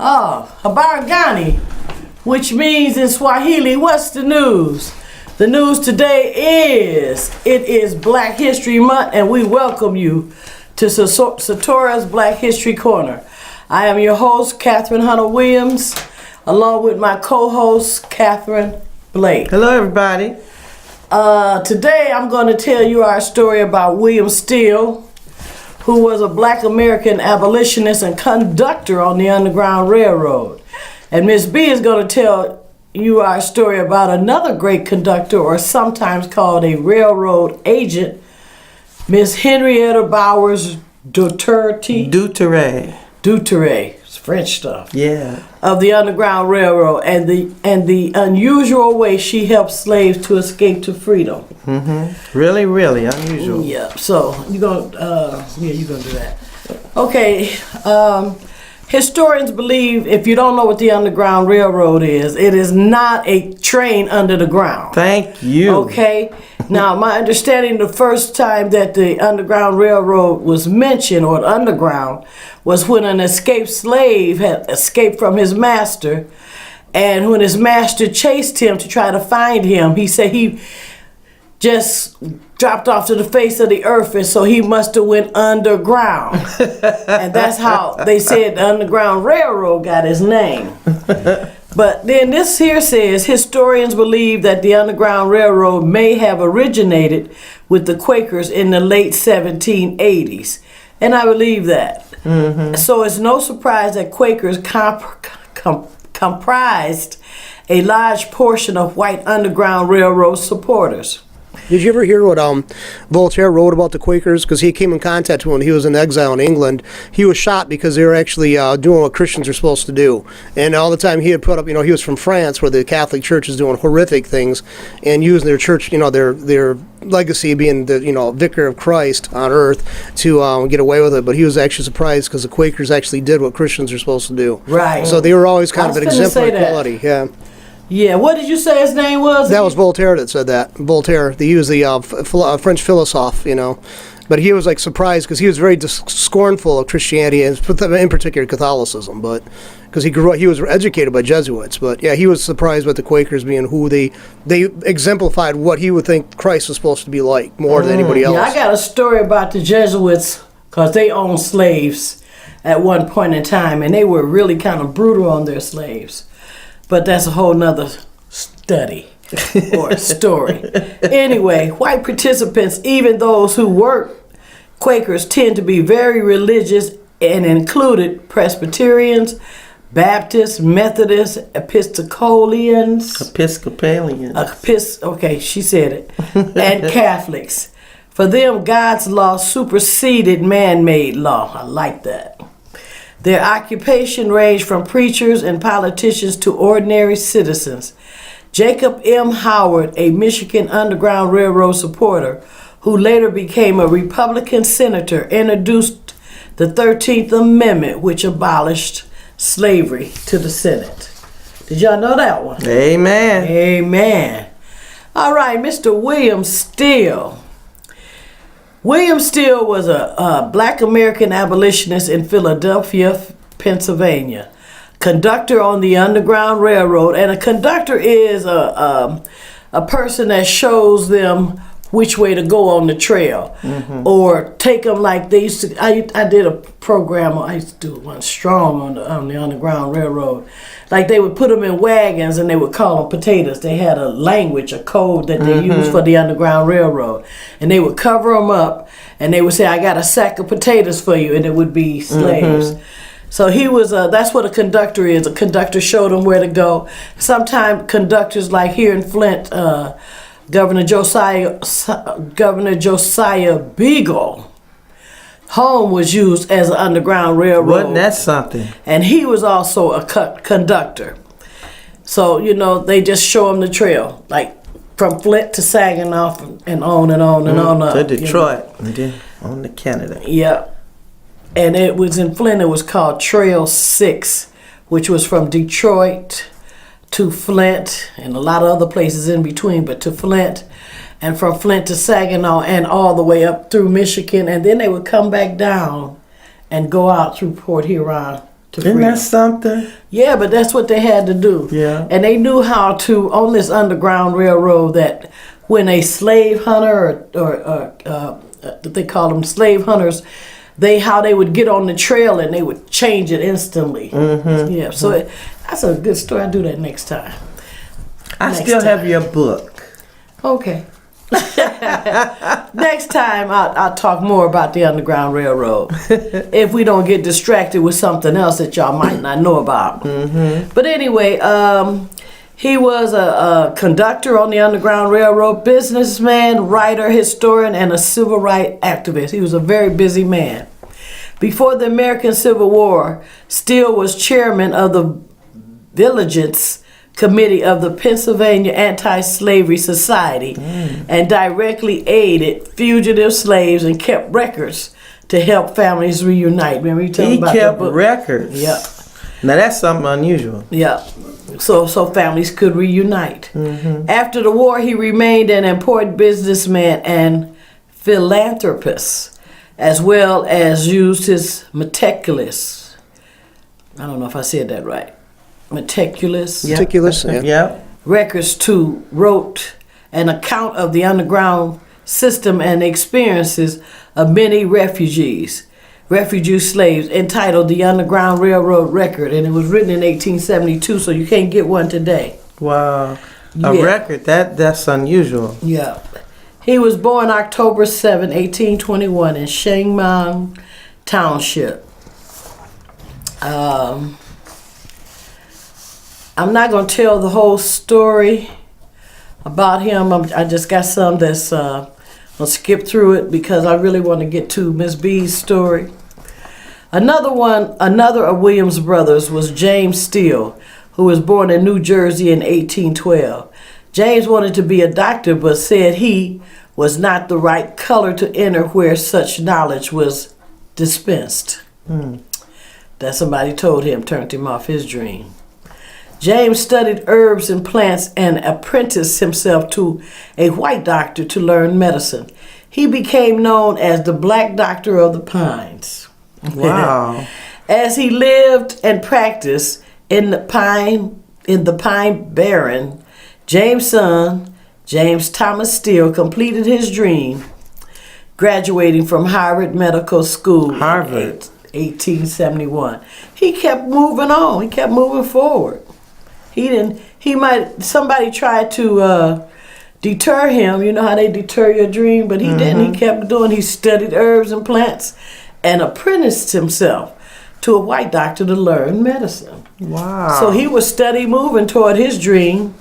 Habari gani, which means in Swahili, what's the news? The news today it is Black History Month, and we welcome you to Satora's Black History Corner. I am your host, Catherine Hunter Williams, along with my co-host, Catherine Blake. Hello, everybody. Today I'm going to tell you our story about William Steele, who was a Black American abolitionist and conductor on the Underground Railroad. And Miss B is going to tell you our story about another great conductor, or sometimes called a railroad agent, Miss Henrietta Bowers Duterre. It's French stuff. Yeah. Of the Underground Railroad and the unusual way she helped slaves to escape to freedom. Mm-hmm. Really, really unusual. Yeah. So you're gonna do that. Okay. Historians believe, if you don't know what the Underground Railroad is, it is not a train under the ground. Thank you. Okay. Now, my understanding, the first time that the Underground Railroad was mentioned, or the Underground, was when an escaped slave had escaped from his master, and when his master chased him to try to find him, he said he just dropped off to the face of the earth, and so he must have went underground. And that's how they said the Underground Railroad got his name. But then this here says, historians believe that the Underground Railroad may have originated with the Quakers in the late 1780s. And I believe that. Mm-hmm. So it's no surprise that Quakers comprised a large portion of white Underground Railroad supporters. Did you ever hear what Voltaire wrote about the Quakers? Because he came in contact with when he was in exile in England. He was shot because they were actually doing what Christians are supposed to do. And all the time he had put up, he was from France, where the Catholic Church is doing horrific things and using their church, their legacy being the vicar of Christ on earth to get away with it. But he was actually surprised because the Quakers actually did what Christians are supposed to do. Right. So they were always kind of an exemplary quality. Yeah. Yeah, what did you say his name was? That was Voltaire that said that. Voltaire, he was the French philosopher, But he was surprised because he was very scornful of Christianity, and in particular Catholicism, but because he was educated by Jesuits. But yeah, he was surprised with the Quakers being who they exemplified what he would think Christ was supposed to be like more than anybody else. Yeah, I got a story about the Jesuits, because they owned slaves at one point in time, and they were really kind of brutal on their slaves. But that's a whole nother study or story. Anyway, white participants, even those who weren't Quakers, tend to be very religious, and included Presbyterians, Baptists, Methodists, Episcopalians. Okay, she said it. And Catholics. For them, God's law superseded man-made law. I like that. Their occupation ranged from preachers and politicians to ordinary citizens. Jacob M. Howard, a Michigan Underground Railroad supporter, who later became a Republican senator, introduced the 13th Amendment, which abolished slavery, to the Senate. Did y'all know that one? Amen. Amen. All right, Mr. William Steele. William Steele was a Black American abolitionist in Philadelphia, Pennsylvania, conductor on the Underground Railroad. And a conductor is a person that shows them which way to go on the trail, or take them like they used to. I did a program, I used to do one strong on the Underground Railroad. Like they would put them in wagons and they would call them potatoes. They had a language, a code that they used for the Underground Railroad. And they would cover them up and they would say, I got a sack of potatoes for you, and it would be slaves. So he was, that's what a conductor is. A conductor showed them where to go. Sometimes conductors, like here in Flint, Governor Josiah Beagle home was used as an Underground Railroad. Wasn't that something? And he was also a conductor. So, they just show him the trail, like from Flint to Saginaw and on and on and on up. To Detroit, and then on to Canada. Yeah. And it was in Flint, it was called Trail 6, which was from Detroit to Flint and a lot of other places in between, but to Flint, and from Flint to Saginaw, and all the way up through Michigan, and then they would come back down and go out through Port Huron to Isn't freedom. that something? Yeah, but that's what they had to do. Yeah. And they knew how to, on this Underground Railroad, that when a slave hunter or they call them slave hunters, how they would get on the trail and they would change it instantly. Mm-hmm. Yeah, so that's a good story. I'll do that next time. I Next still have time. your book. Okay. Next time I'll talk more about the Underground Railroad. If we don't get distracted with something else that y'all might not know about. Mm-hmm. But anyway, he was a conductor on the Underground Railroad, businessman, writer, historian, and a civil rights activist. He was a very busy man. Before the American Civil War, Steele was chairman of the Vigilance Committee of the Pennsylvania Anti-Slavery Society and directly aided fugitive slaves and kept records to help families reunite. Remember you talking He about kept the book? records. Yeah. Now that's something unusual. Yeah. So families could reunite. After the war, he remained an important businessman and philanthropist, as well as used his meticulous, I don't know if I said that right, meticulous Yeah. Meticulous, yeah. Yep. records to wrote an account of the underground system and experiences of many refugee slaves, entitled The Underground Railroad Record, and it was written in 1872, so you can't get one today. Wow. A Yeah. record, that's unusual. Yeah. He was born October 7, 1821 in Shangmang Township. I'm not going to tell the whole story about him. I just got some that's, I'll skip through it because I really want to get to Miss B's story. Another of William's brothers was James Steele, who was born in New Jersey in 1812. James wanted to be a doctor, but said he was not the right color to enter where such knowledge was dispensed. That somebody told him, turned him off his dream. James studied herbs and plants and apprenticed himself to a white doctor to learn medicine. He became known as the Black Doctor of the Pines. Wow. As he lived and practiced in the Pine Barren, James' son, James Thomas Steele, completed his dream, graduating from Harvard Medical School Harvard. in 1871. He kept moving on. He kept moving forward. Somebody tried to deter him. You know how they deter your dream, but he didn't. He kept doing. He studied herbs and plants and apprenticed himself to a white doctor to learn medicine. Wow. So he was steady moving toward his dream.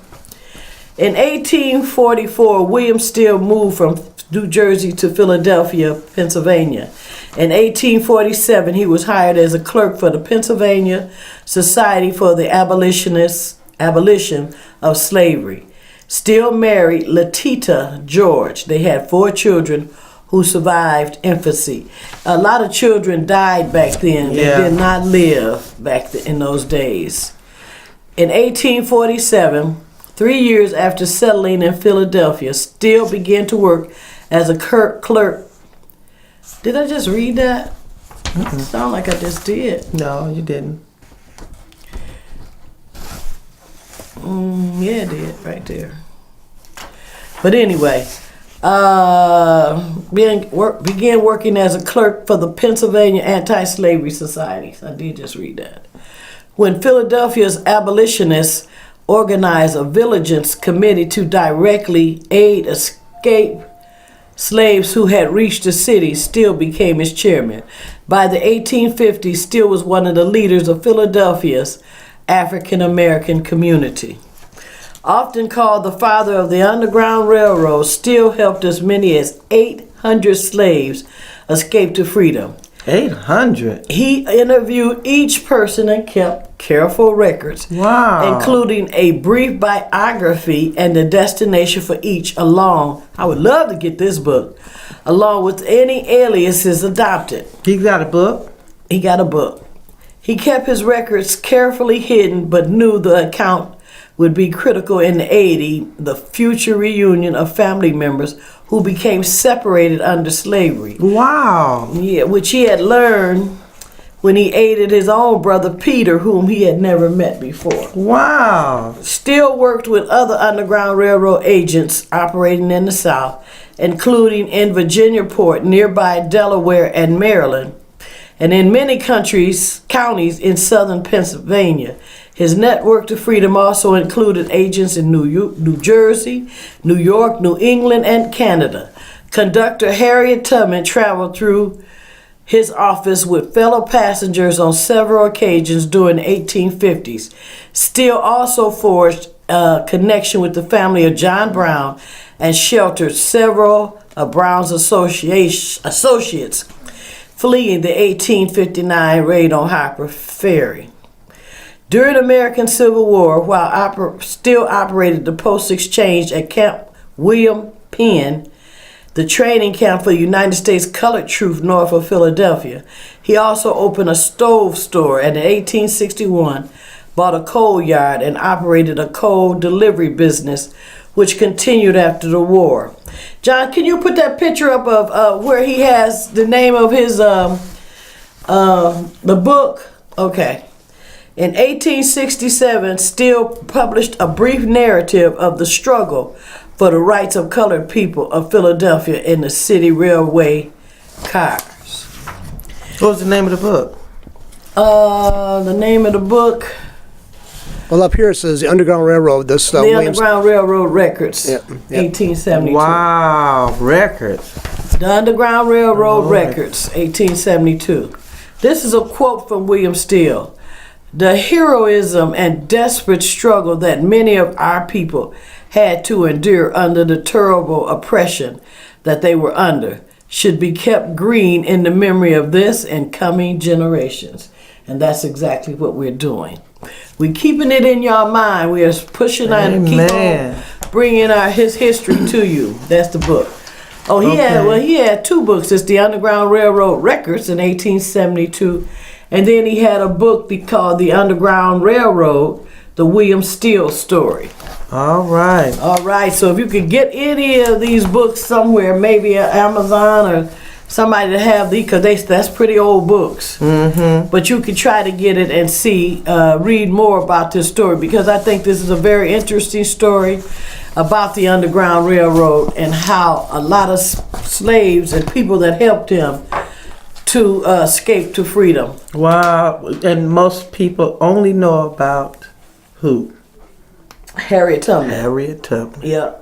In 1844, William Steele moved from New Jersey to Philadelphia, Pennsylvania. In 1847, he was hired as a clerk for the Pennsylvania Society for the Abolition of Slavery. Steele married Letita George. They had 4 children who survived infancy. A lot of children died back then. Yeah. They did not live back in those days. In 1847, 3 years after settling in Philadelphia, Steele began to work as a clerk. Did I just read that? Sound like I just did. No, you didn't. Yeah, it did, right there. But anyway, began working as a clerk for the Pennsylvania Anti-Slavery Society. I did just read that. When Philadelphia's abolitionists organized a vigilance committee to directly aid escaped slaves who had reached the city, Steele became its chairman. By the 1850s, Steele was one of the leaders of Philadelphia's African American community. Often called the father of the Underground Railroad, Steele helped as many as 800 slaves escape to freedom. 800. He interviewed each person and kept careful records, Wow. including a brief biography and the destination for each I would love to get this book, along with any aliases adopted. He got a book? He got a book. He kept his records carefully hidden, but knew the account would be critical in aiding the future reunion of family members who became separated under slavery. Wow. Yeah, which he had learned when he aided his own brother Peter, whom he had never met before. Wow. Steele worked with other Underground Railroad agents operating in the South, including in Virginiaport, nearby Delaware and Maryland, and in many counties in southern Pennsylvania. His network to freedom also included agents in New Jersey, New York, New England, and Canada. Conductor Harriet Tubman traveled through his office with fellow passengers on several occasions during the 1850s. Steele also forged a connection with the family of John Brown and sheltered several of Brown's associates fleeing the 1859 raid on Harper Ferry. During the American Civil War, while Steele operated the post exchange at Camp William Penn, the training camp for the United States colored troops north of Philadelphia, he also opened a stove store and in 1861 bought a coal yard and operated a coal delivery business, which continued after the war. John, can you put that picture up of where he has the name of his the book? Okay. In 1867, Steele published a brief narrative of the struggle for the rights of colored people of Philadelphia in the city railway cars. What was the name of the book? The name of the book, Well, up here it says the Underground Railroad. This The Williams. Underground Railroad Records, Yep, yep. 1872. Wow, records. The Underground Railroad Lord. Records, 1872. This is a quote from William Steele. The heroism and desperate struggle that many of our people had to endure under the terrible oppression that they were under should be kept green in the memory of this and coming generations. And that's exactly what we're doing. We're keeping it in your mind. We are pushing on and keep on bringing his history to you. That's the book. Oh, he had two books. It's the Underground Railroad Records in 1872, and then he had a book called The Underground Railroad, the William Steele story. All right. All right. So if you could get any of these books somewhere, maybe at Amazon or somebody to have these, because that's pretty old books. Mm-hmm. But you can try to get it and read more about this story, because I think this is a very interesting story about the Underground Railroad and how a lot of slaves and people that helped him to escape to freedom. Wow. And most people only know about who? Harriet Tubman. Harriet Tubman. Yeah.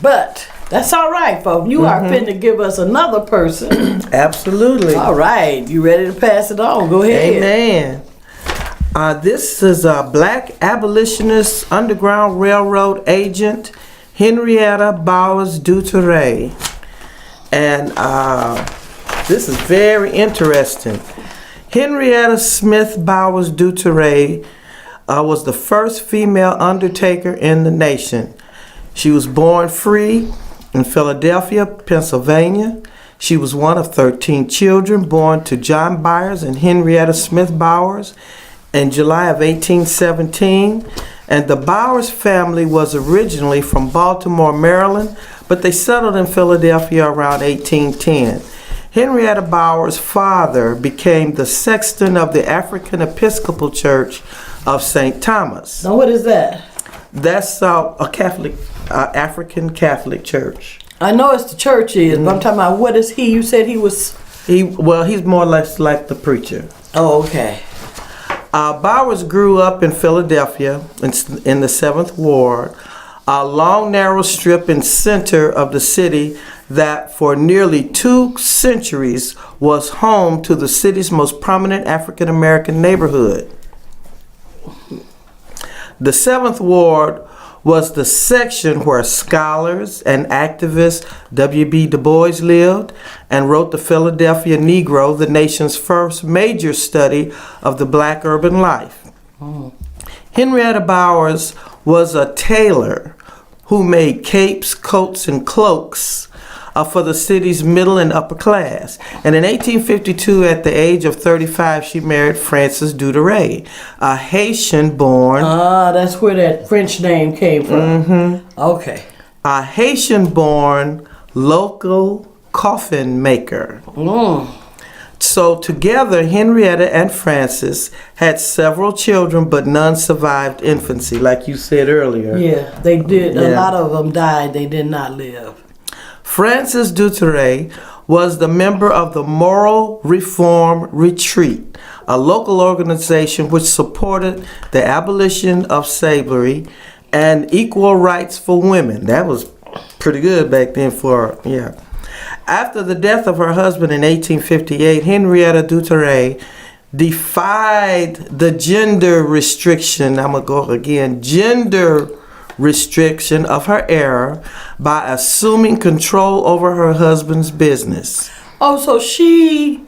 But that's all right, folks. You are finna give us another person. Absolutely. All right. You ready to pass it on? Go ahead. Amen. This is a black abolitionist Underground Railroad agent, Henrietta Bowers Dutouré. And this is very interesting. Henrietta Smith Bowers Dutouré was the first female undertaker in the nation. She was born free in Philadelphia, Pennsylvania. She was one of 13 children born to John Byers and Henrietta Smith Bowers in July of 1817. And the Bowers family was originally from Baltimore, Maryland, but they settled in Philadelphia around 1810. Henrietta Bowers' father became the sexton of the African Episcopal Church of St. Thomas. Now, what is that? That's a Catholic, African Catholic church. I know it's the church is, but I'm talking about what is he? You said he was... He's more or less like the preacher. Oh, okay. Bowers grew up in Philadelphia in the 7th Ward, a long narrow strip in center of the city that for nearly 2 centuries was home to the city's most prominent African American neighborhood. The 7th Ward was the section where scholars and activists W.B. Du Bois lived and wrote the Philadelphia Negro, the nation's first major study of the black urban life. Henrietta Bowers was a tailor who made capes, coats, and cloaks for the city's middle and upper class. And in 1852, at the age of 35, she married Francis Dutouré, a Haitian-born... that's where that French name came from. Mm-hmm. Okay. A Haitian-born local coffin maker. So together, Henrietta and Francis had several children, but none survived infancy, like you said earlier. Yeah, they did. A Yeah. lot of them died. They did not live. Francis Duterre was the member of the Moral Reform Retreat, a local organization which supported the abolition of slavery and equal rights for women. That was pretty good back then for, yeah. After the death of her husband in 1858, Henrietta Duterre defied the gender restriction, I'm going to go again, gender restriction of her era by assuming control over her husband's business. Oh, so she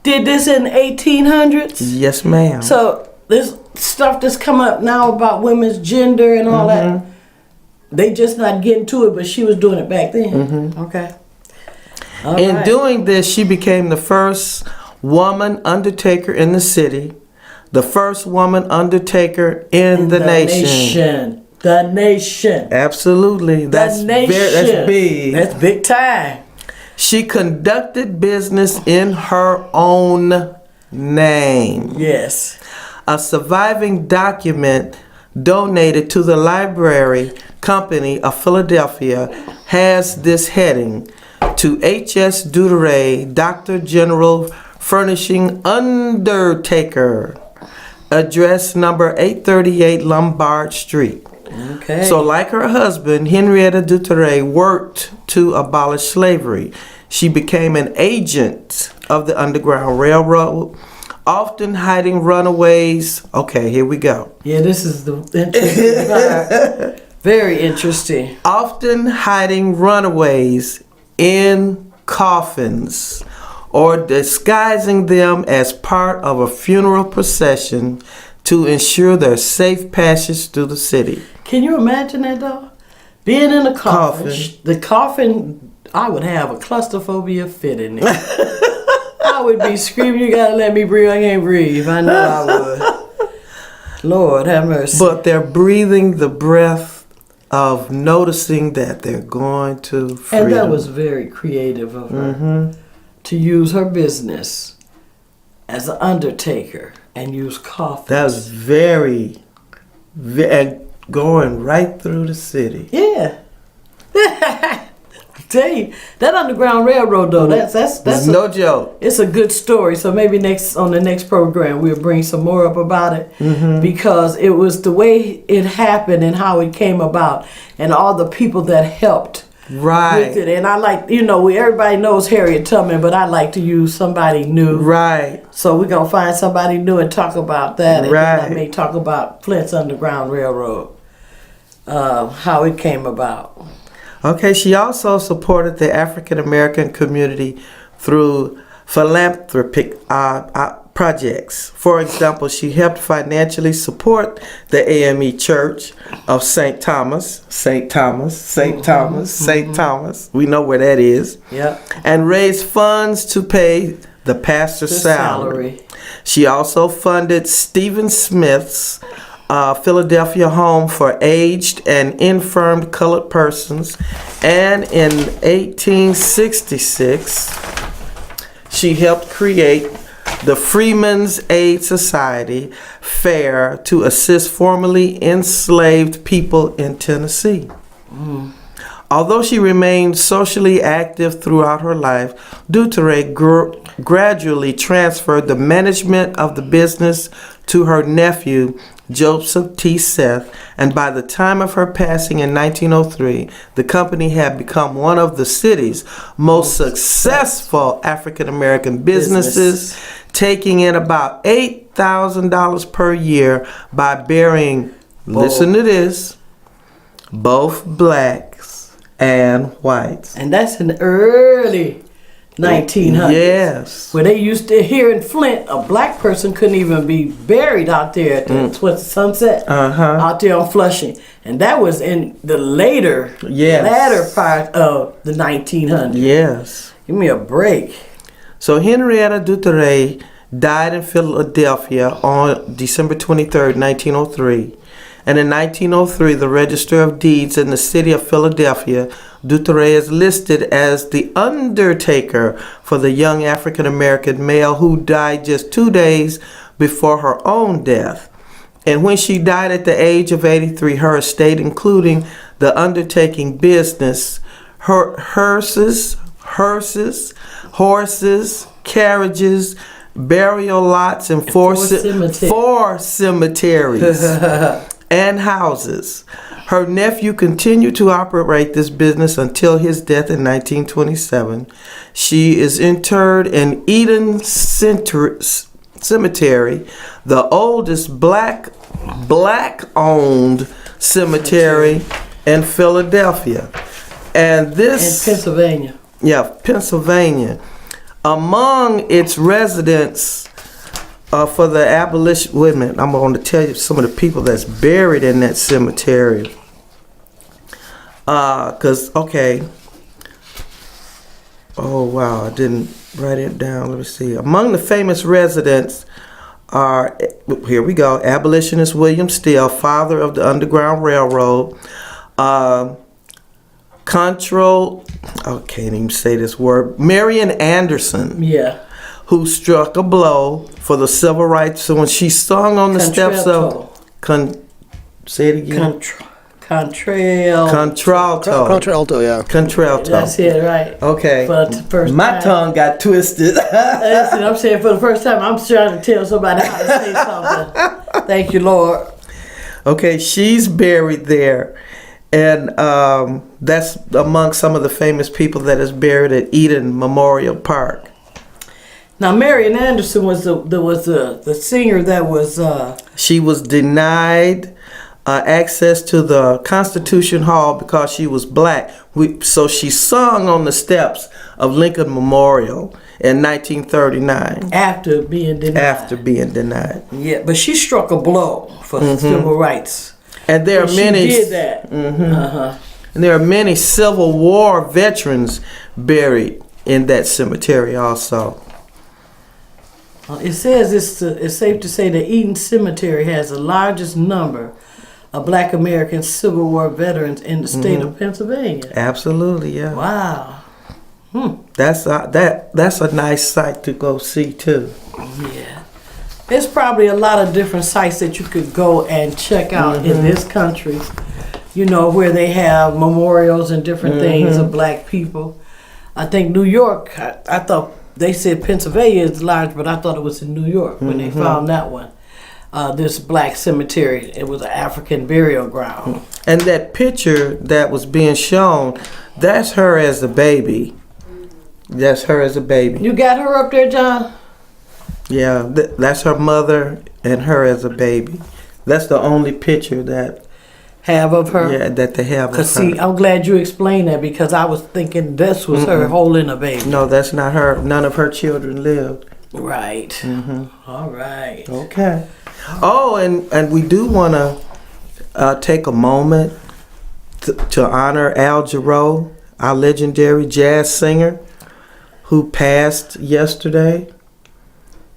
did this in 1800s? Yes, ma'am. So this stuff that's come up now about women's gender and all that, they just not getting to it, but she was doing it back then. Okay. All In right. doing this, she became the first woman undertaker in the city, the first woman undertaker in the nation. The nation. Absolutely. That's the nation. that's big. That's big time. She conducted business in her own name. Yes. A surviving document donated to the Library Company of Philadelphia has this heading: to H.S. Duterre, Dr. General Furnishing Undertaker, address number 838 Lombard Street. Okay. So like her husband, Henrietta Duterre worked to abolish slavery. She became an agent of the Underground Railroad, often hiding runaways. Okay, here we go. Yeah, this is the interesting part. Very interesting. Often hiding runaways in coffins or disguising them as part of a funeral procession to ensure their safe passage through the city. Can you imagine that though? Being in a coffin. Coffin. The coffin, I would have a claustrophobia fit in it. I would be screaming, "You gotta let me breathe, I can't breathe." I know I would. Lord have mercy. But they're breathing the breath of noticing that they're going to freedom. And that was very creative of her to use her business as an undertaker and use coffins. That was and going right through the city. Yeah. Tell you, that Underground Railroad though, that's It's no joke. it's a good story. So maybe on the next program we'll bring some more up about it because it was the way it happened and how it came about and all the people that helped Right. with it. And I like, everybody knows Harriet Tubman, but I like to use somebody new. Right. So we're gonna find somebody new and talk about that. And then I Right. may talk about Flint's Underground Railroad, how it came about. Okay, she also supported the African American community through philanthropic projects. For example, she helped financially support the AME Church of St. Thomas. We know where that is. Yep. And raised funds to pay the pastor's salary. She also funded Stephen Smith's Philadelphia home for aged and infirm colored persons, and in 1866 she helped create the Freeman's Aid Society fair to assist formerly enslaved people in Tennessee. Although she remained socially active throughout her life, Duterre gradually transferred the management of the business to her nephew, Joseph T. Seth, and by the time of her passing in 1903, the company had become one of the city's most successful African American businesses, taking in about $8,000 per year by burying, listen to this, both blacks and whites. And that's in the early 1900s. Yes. Where they used to, here in Flint, a black person couldn't even be buried out there at the sunset out there on Flushing. And that was in the latter part of the 1900s. Yes. Give me a break. So Henrietta Duterre died in Philadelphia on December 23rd, 1903. And in 1903, the Register of Deeds in the city of Philadelphia, Dutouré is listed as the undertaker for the young African-American male who died just 2 days before her own death. And when she died at the age of 83, her estate, including the undertaking business, hearses, horses, carriages, burial lots, and four cemeteries and houses. Her nephew continued to operate this business until his death in 1927. She is interred in Eden Cemetery, the oldest black-owned cemetery in Philadelphia. And this... In Pennsylvania. Yeah, Pennsylvania. Among its residents for the abolition... Wait a minute, I'm going to tell you some of the people that's buried in that cemetery. Okay. Oh, wow, I didn't write it down. Let me see. Among the famous residents are, here we go, abolitionist William Steele, father of the Underground Railroad, I can't even say this word, Marian Anderson, who struck a blow for the civil rights. So when she sung on the steps of, say it again. Contralto, yeah. Contralto. That's it, right. Okay. For the first My time. tongue got twisted. That's what I'm saying. For the first time, I'm trying to tell somebody how to say something. Thank you, Lord. Okay, she's buried there. And that's among some of the famous people that is buried at Eden Memorial Park. Now, Marian Anderson was the singer that was... She was denied access to the Constitution Hall because she was black. So she sung on the steps of Lincoln Memorial in 1939. After being denied. Yeah, but she struck a blow for civil rights. And there are many. She did that. And there are many Civil War veterans buried in that cemetery also. It says it's safe to say that Eden Cemetery has the largest number of Black American Civil War veterans in the state of Pennsylvania. Absolutely, yeah. Wow. That's a nice sight to go see too. Yeah. There's probably a lot of different sites that you could go and check out in this country, you know, where they have memorials and different things of black people. I think New York, I thought they said Pennsylvania is large, but I thought it was in New York when they found that one. This black cemetery, it was an African burial ground. And that picture that was being shown, that's her as a baby. That's her as a baby. You got her up there, John? Yeah, that's her mother and her as a baby. That's the only picture that have of her. Yeah, that they have of her. Cause see, I'm glad you explained that because I was thinking this was her holding a baby. No, that's not her. None of her children lived. Right. All right. Okay. Oh, and we do want to take a moment to honor Al Jarreau, our legendary jazz singer, who passed yesterday.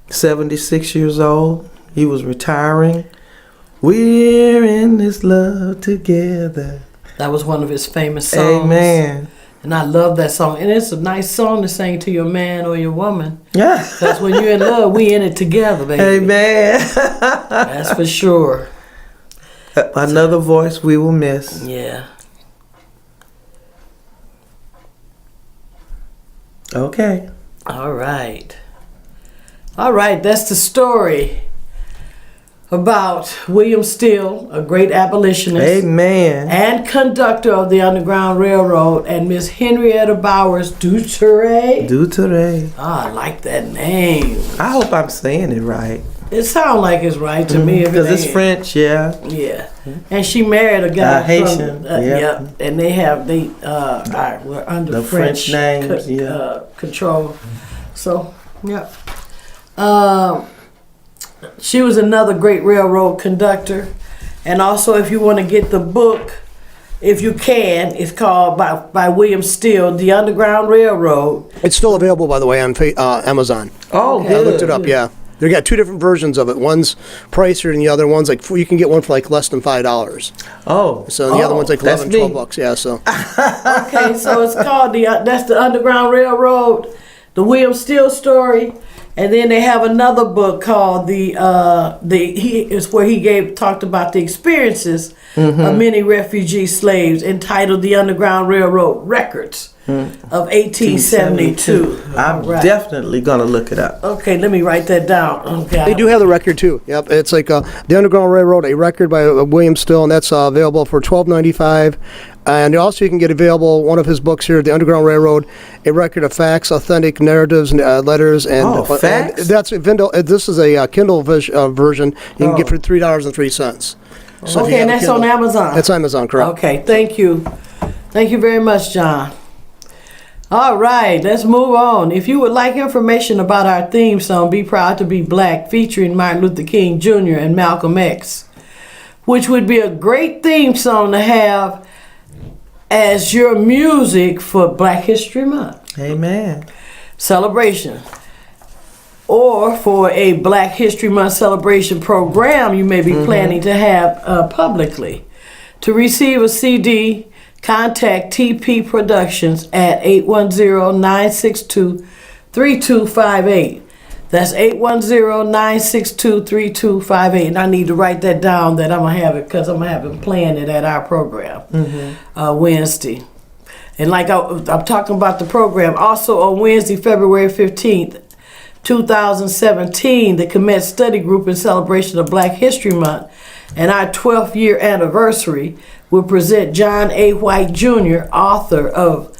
76 years old. He was retiring. We're in this love together. That was one of his famous songs. Amen. And I love that song. And it's a nice song to sing to your man or your woman. Yeah. Because when you're in love, we in it together, baby. Amen. That's for sure. Another voice we will miss. Yeah. Okay. All right. All right, that's the story about William Steele, a great abolitionist. Amen. And conductor of the Underground Railroad, and Miss Henrietta Bowers Dutouré. Dutouré. I like that name. I hope I'm saying it right. It sounds like it's right to me. Because it's French, yeah. Yeah. And she married a guy Haitian, from, yeah. And we're under the French names, control. So, yeah. She was another great railroad conductor. And also, if you want to get the book, if you can, it's called by William Steele, The Underground Railroad. It's still available, by the way, on Amazon. Oh, Okay. good. I looked it up, yeah. They got two different versions of it. One's pricier than the other. One's like you can get one for like less than $5. Oh. So the other one's like that's 11, me. $12. Yeah. So Okay, so it's called that's the Underground Railroad, the William Steele story, and then they have another book called is where he talked about the experiences of many refugee slaves, entitled "The Underground Railroad Records of 1872." I'm definitely gonna look it up. Okay, let me write that down. Okay. they do have the record too. Yep, it's like the Underground Railroad, a record by William Still, and that's available for $12.95. And also you can get available one of his books here, The Underground Railroad, a record of facts, authentic narratives, and letters. And facts? And that's this is a Kindle version you can get for $3.03. So if you Okay, have and a that's Kindle- on Amazon. That's Amazon, correct? Okay, thank you. Thank you very much, John. All right, let's move on. If you would like information about our theme song, Be Proud to Be Black, featuring Martin Luther King Jr. and Malcolm X, which would be a great theme song to have as your music for Black History Month Amen. celebration, or for a Black History Month celebration program you may be planning to have publicly. To receive a CD, contact TP Productions at 810-962-3258. That's 810-962-3258. And I need to write that down that I'm going to have it because I'm going to have it playing it at our program Wednesday. And like I'm talking about the program, also on Wednesday, February 15th, 2017, the Comet Study Group, in celebration of Black History Month and our 12th year anniversary, will present John A. White Jr., author of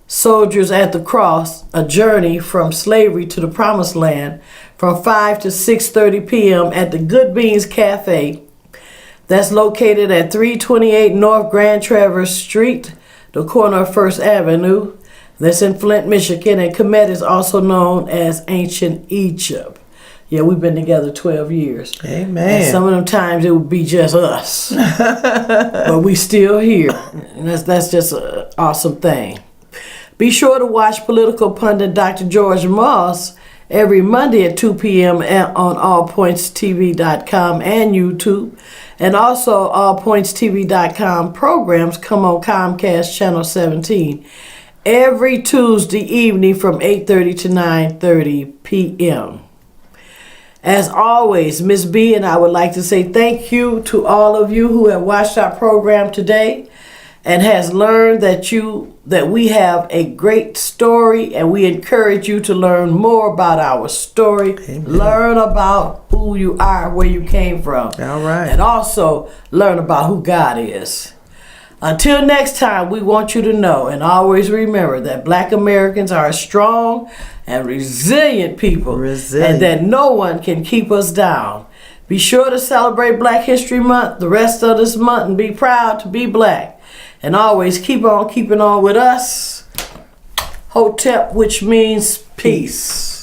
Soldiers at the Cross, A Journey from Slavery to the Promised Land, from 5 to 6:30 p.m. at the Good Beans Cafe. That's located at 328 North Grand Traverse Street, the corner of First Avenue. That's in Flint, Michigan. And Kemet is also known as Ancient Egypt. Yeah, we've been together 12 years. Amen. And some of them times it would be just us. But we still here. And that's just an awesome thing. Be sure to watch political pundit Dr. George Moss every Monday at 2 p.m. on allpointstv.com and YouTube. And also allpointstv.com programs come on Comcast Channel 17 every Tuesday evening from 8:30 to 9:30 p.m. As always, Miss B and I would like to say thank you to all of you who have watched our program today and has learned that we have a great story, and we encourage you to learn more about our story. Amen. Learn about who you are, where you came from. All right. And also learn about who God is. Until next time, we want you to know and always remember that Black Americans are a strong and resilient people, and that no one can keep us down. Be sure to celebrate Black History Month the rest of this month and be proud to be Black. And always keep on keeping on with us. Hotep, which means peace.